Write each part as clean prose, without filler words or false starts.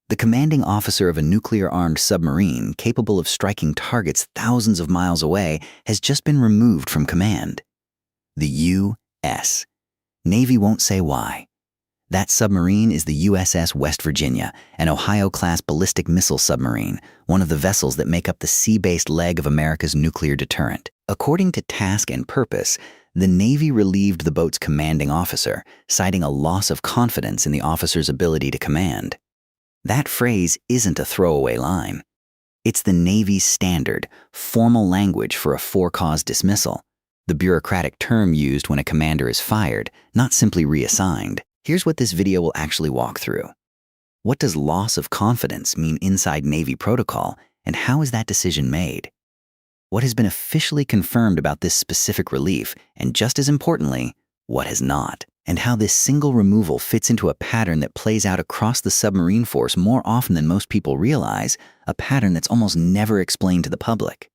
The commanding officer of a nuclear-armed submarine capable of striking targets thousands of miles away has just been removed from command. The U.S. Navy won't say why. That submarine is the USS West Virginia, an Ohio-class ballistic missile submarine, one of the vessels that make up the sea-based leg of America's nuclear deterrent. According to Task and Purpose, the Navy relieved the boat's commanding officer, citing a loss of confidence in the officer's ability to command. That phrase isn't a throwaway line. It's the Navy's standard, formal language for a for-cause dismissal, the bureaucratic term used when a commander is fired, not simply reassigned. Here's what this video will actually walk through. What does loss of confidence mean inside Navy protocol, and how is that decision made? What has been officially confirmed about this specific relief, and just as importantly, what has not? And how this single removal fits into a pattern that plays out across the submarine force more often than most people realize, a pattern that's almost never explained to the public.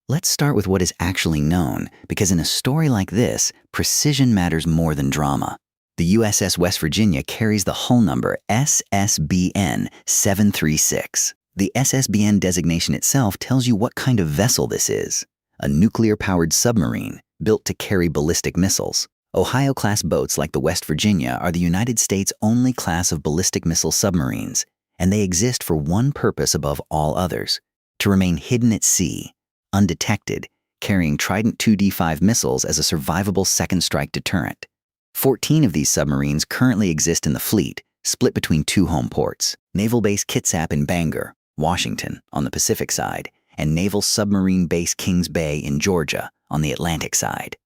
Let's start with what is actually known, because in a story like this, precision matters more than drama. The USS West Virginia carries the hull number SSBN 736. The SSBN designation itself tells you what kind of vessel this is: a nuclear-powered submarine built to carry ballistic missiles. Ohio-class boats like the West Virginia are the United States' only class of ballistic missile submarines, and they exist for one purpose above all others: to remain hidden at sea, undetected, carrying Trident 2D5 missiles as a survivable second strike deterrent. 14 of these submarines currently exist in the fleet, split between two home ports: Naval Base Kitsap in Bangor, Washington, on the Pacific side, and Naval Submarine Base Kings Bay in Georgia, on the Atlantic side.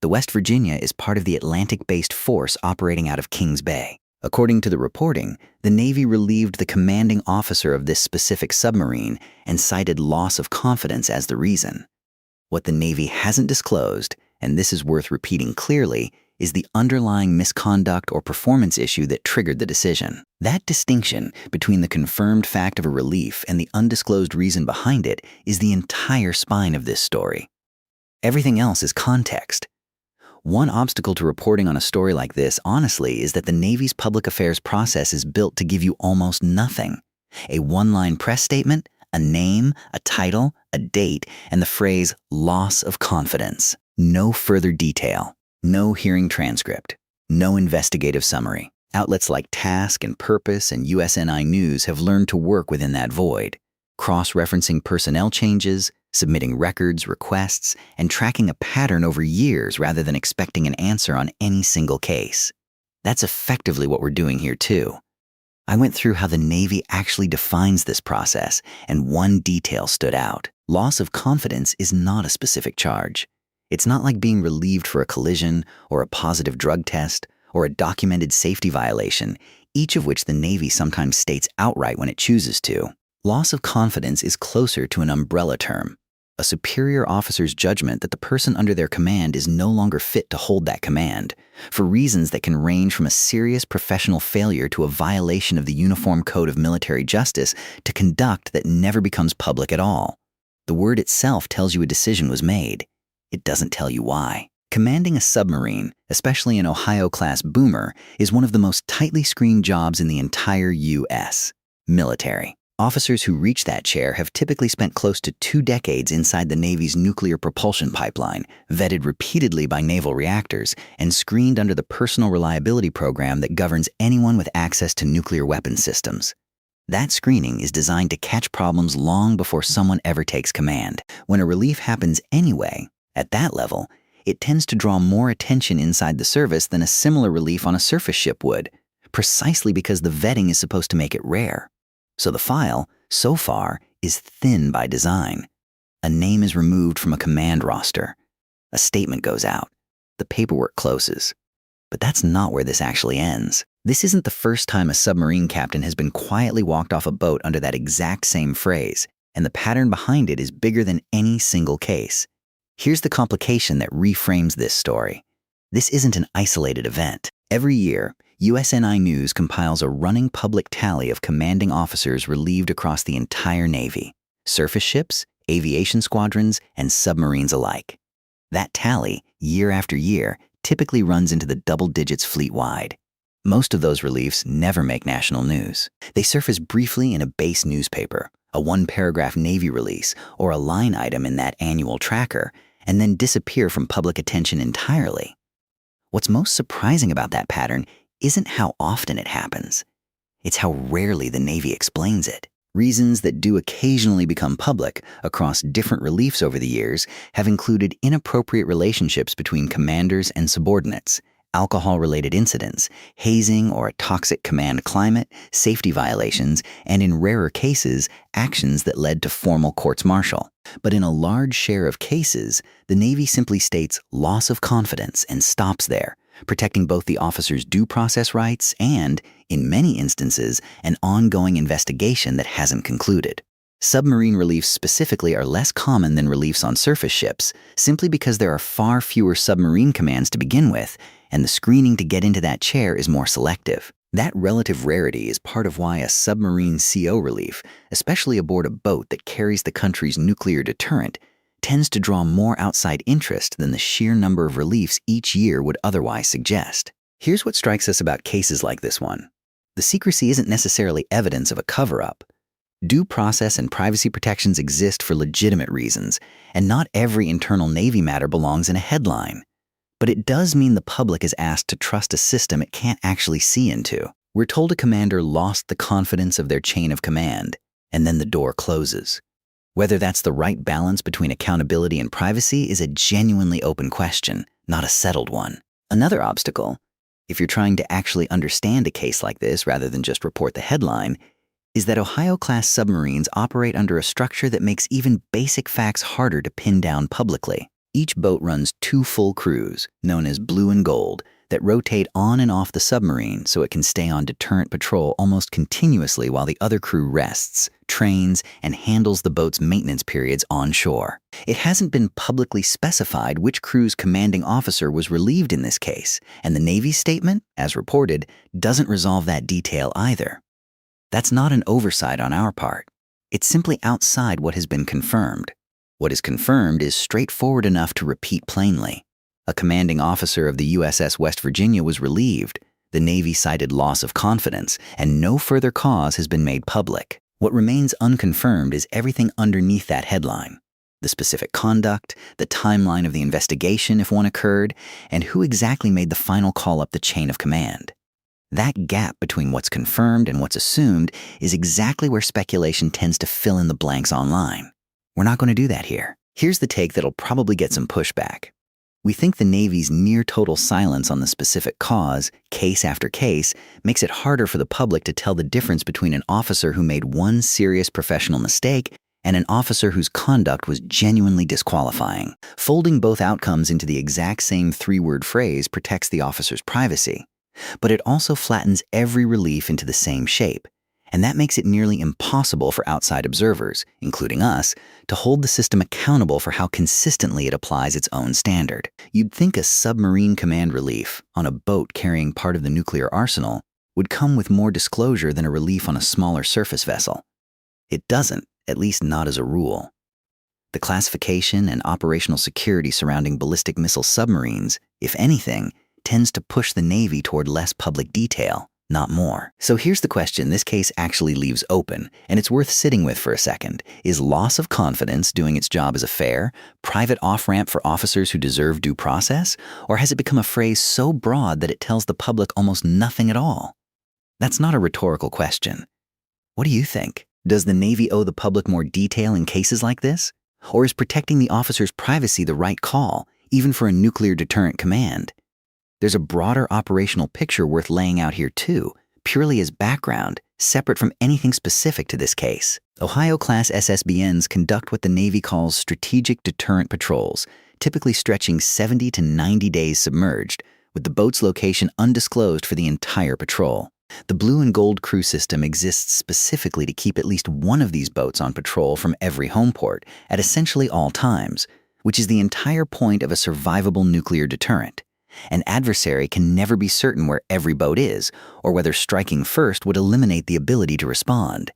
The West Virginia is part of the Atlantic-based force operating out of Kings Bay. According to the reporting, the Navy relieved the commanding officer of this specific submarine and cited loss of confidence as the reason. What the Navy hasn't disclosed, and this is worth repeating clearly, is the underlying misconduct or performance issue that triggered the decision. That distinction between the confirmed fact of a relief and the undisclosed reason behind it is the entire spine of this story. Everything else is context. One obstacle to reporting on a story like this, honestly, is that the Navy's public affairs process is built to give you almost nothing. A one-line press statement, a name, a title, a date, and the phrase "loss of confidence." No further detail. No hearing transcript. No investigative summary. Outlets like Task and Purpose and USNI News have learned to work within that void, cross-referencing personnel changes, submitting records, requests, and tracking a pattern over years rather than expecting an answer on any single case. That's effectively what we're doing here too. I went through how the Navy actually defines this process, and one detail stood out. Loss of confidence is not a specific charge. It's not like being relieved for a collision or a positive drug test or a documented safety violation, each of which the Navy sometimes states outright when it chooses to. Loss of confidence is closer to an umbrella term, a superior officer's judgment that the person under their command is no longer fit to hold that command, for reasons that can range from a serious professional failure to a violation of the Uniform Code of Military Justice to conduct that never becomes public at all. The word itself tells you a decision was made. It doesn't tell you why. Commanding a submarine, especially an Ohio-class boomer, is one of the most tightly screened jobs in the entire U.S. military. Officers who reach that chair have typically spent close to 2 decades inside the Navy's nuclear propulsion pipeline, vetted repeatedly by naval reactors, and screened under the personal reliability program that governs anyone with access to nuclear weapon systems. That screening is designed to catch problems long before someone ever takes command. When a relief happens anyway, at that level, it tends to draw more attention inside the service than a similar relief on a surface ship would, precisely because the vetting is supposed to make it rare. So the file, so far, is thin by design. A name is removed from a command roster. A statement goes out. The paperwork closes. But that's not where this actually ends. This isn't the first time a submarine captain has been quietly walked off a boat under that exact same phrase, and the pattern behind it is bigger than any single case. Here's the complication that reframes this story. This isn't an isolated event. Every year, USNI News compiles a running public tally of commanding officers relieved across the entire Navy, surface ships, aviation squadrons, and submarines alike. That tally, year after year, typically runs into the double digits fleet-wide. Most of those reliefs never make national news. They surface briefly in a base newspaper, a one-paragraph Navy release, or a line item in that annual tracker, and then disappear from public attention entirely. What's most surprising about that pattern isn't how often it happens. It's how rarely the Navy explains it. Reasons that do occasionally become public across different reliefs over the years have included inappropriate relationships between commanders and subordinates, alcohol-related incidents, hazing or a toxic command climate, safety violations, and in rarer cases, actions that led to formal courts-martial. But in a large share of cases, the Navy simply states loss of confidence and stops there, protecting both the officer's due process rights and, in many instances, an ongoing investigation that hasn't concluded. Submarine reliefs specifically are less common than reliefs on surface ships, simply because there are far fewer submarine commands to begin with, and the screening to get into that chair is more selective. That relative rarity is part of why a submarine CO relief, especially aboard a boat that carries the country's nuclear deterrent, tends to draw more outside interest than the sheer number of reliefs each year would otherwise suggest. Here's what strikes us about cases like this one. The secrecy isn't necessarily evidence of a cover-up. Due process and privacy protections exist for legitimate reasons, and not every internal Navy matter belongs in a headline. But it does mean the public is asked to trust a system it can't actually see into. We're told a commander lost the confidence of their chain of command, and then the door closes. Whether that's the right balance between accountability and privacy is a genuinely open question, not a settled one. Another obstacle, if you're trying to actually understand a case like this rather than just report the headline, is that Ohio-class submarines operate under a structure that makes even basic facts harder to pin down publicly. Each boat runs 2 full crews, known as blue and gold, that rotate on and off the submarine so it can stay on deterrent patrol almost continuously while the other crew rests, trains, and handles the boat's maintenance periods on shore. It hasn't been publicly specified which crew's commanding officer was relieved in this case, and the Navy's statement, as reported, doesn't resolve that detail either. That's not an oversight on our part. It's simply outside what has been confirmed. What is confirmed is straightforward enough to repeat plainly. A commanding officer of the USS West Virginia was relieved. The Navy cited loss of confidence, and no further cause has been made public. What remains unconfirmed is everything underneath that headline. The specific conduct, the timeline of the investigation if one occurred, and who exactly made the final call up the chain of command. That gap between what's confirmed and what's assumed is exactly where speculation tends to fill in the blanks online. We're not going to do that here. Here's the take that'll probably get some pushback. We think the Navy's near-total silence on the specific cause, case after case, makes it harder for the public to tell the difference between an officer who made one serious professional mistake and an officer whose conduct was genuinely disqualifying. Folding both outcomes into the exact same 3-word phrase protects the officer's privacy. But it also flattens every relief into the same shape, and that makes it nearly impossible for outside observers, including us, to hold the system accountable for how consistently it applies its own standard. You'd think a submarine command relief on a boat carrying part of the nuclear arsenal would come with more disclosure than a relief on a smaller surface vessel. It doesn't, at least not as a rule. The classification and operational security surrounding ballistic missile submarines, if anything, tends to push the Navy toward less public detail, not more. So here's the question this case actually leaves open, and it's worth sitting with for a second. Is loss of confidence doing its job as a fair, private off-ramp for officers who deserve due process? Or has it become a phrase so broad that it tells the public almost nothing at all? That's not a rhetorical question. What do you think? Does the Navy owe the public more detail in cases like this? Or is protecting the officer's privacy the right call, even for a nuclear deterrent command? There's a broader operational picture worth laying out here too, purely as background, separate from anything specific to this case. Ohio-class SSBNs conduct what the Navy calls strategic deterrent patrols, typically stretching 70 to 90 days submerged, with the boat's location undisclosed for the entire patrol. The blue and gold crew system exists specifically to keep at least one of these boats on patrol from every home port at essentially all times, which is the entire point of a survivable nuclear deterrent. An adversary can never be certain where every boat is, or whether striking first would eliminate the ability to respond.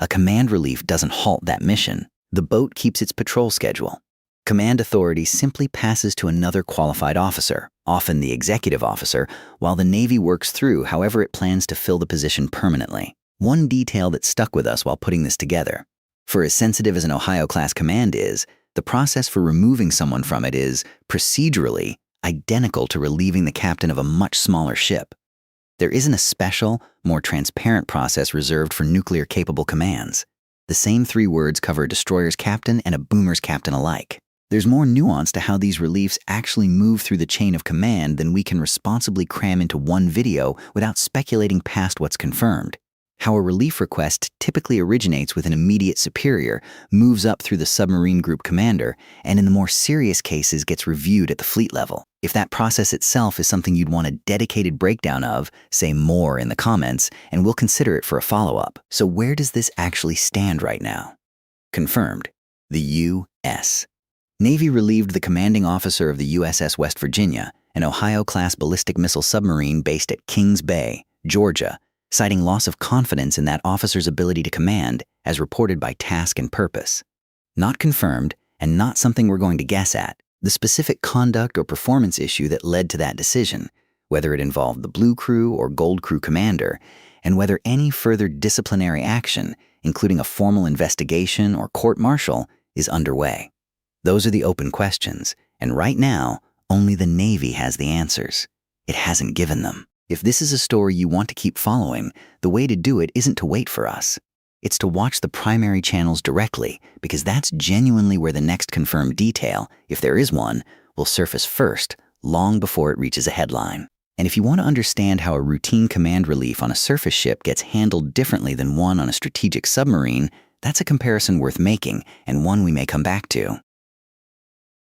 A command relief doesn't halt that mission. The boat keeps its patrol schedule. Command authority simply passes to another qualified officer, often the executive officer, while the Navy works through however it plans to fill the position permanently. One detail that stuck with us while putting this together. For as sensitive as an Ohio-class command is, the process for removing someone from it is, procedurally, identical to relieving the captain of a much smaller ship. There isn't a special, more transparent process reserved for nuclear-capable commands. The same 3 words cover a destroyer's captain and a boomer's captain alike. There's more nuance to how these reliefs actually move through the chain of command than we can responsibly cram into one video without speculating past what's confirmed. How a relief request typically originates with an immediate superior, moves up through the submarine group commander, and in the more serious cases gets reviewed at the fleet level. If that process itself is something you'd want a dedicated breakdown of, say more in the comments, and we'll consider it for a follow-up. So where does this actually stand right now? Confirmed. The U.S. Navy relieved the commanding officer of the USS West Virginia, an Ohio-class ballistic missile submarine based at Kings Bay, Georgia, citing loss of confidence in that officer's ability to command, as reported by Task and Purpose. Not confirmed, and not something we're going to guess at, the specific conduct or performance issue that led to that decision, whether it involved the Blue Crew or Gold Crew commander, and whether any further disciplinary action, including a formal investigation or court-martial, is underway. Those are the open questions, and right now, only the Navy has the answers. It hasn't given them. If this is a story you want to keep following, the way to do it isn't to wait for us. It's to watch the primary channels directly, because that's genuinely where the next confirmed detail, if there is one, will surface first, long before it reaches a headline. And if you want to understand how a routine command relief on a surface ship gets handled differently than one on a strategic submarine, that's a comparison worth making, and one we may come back to.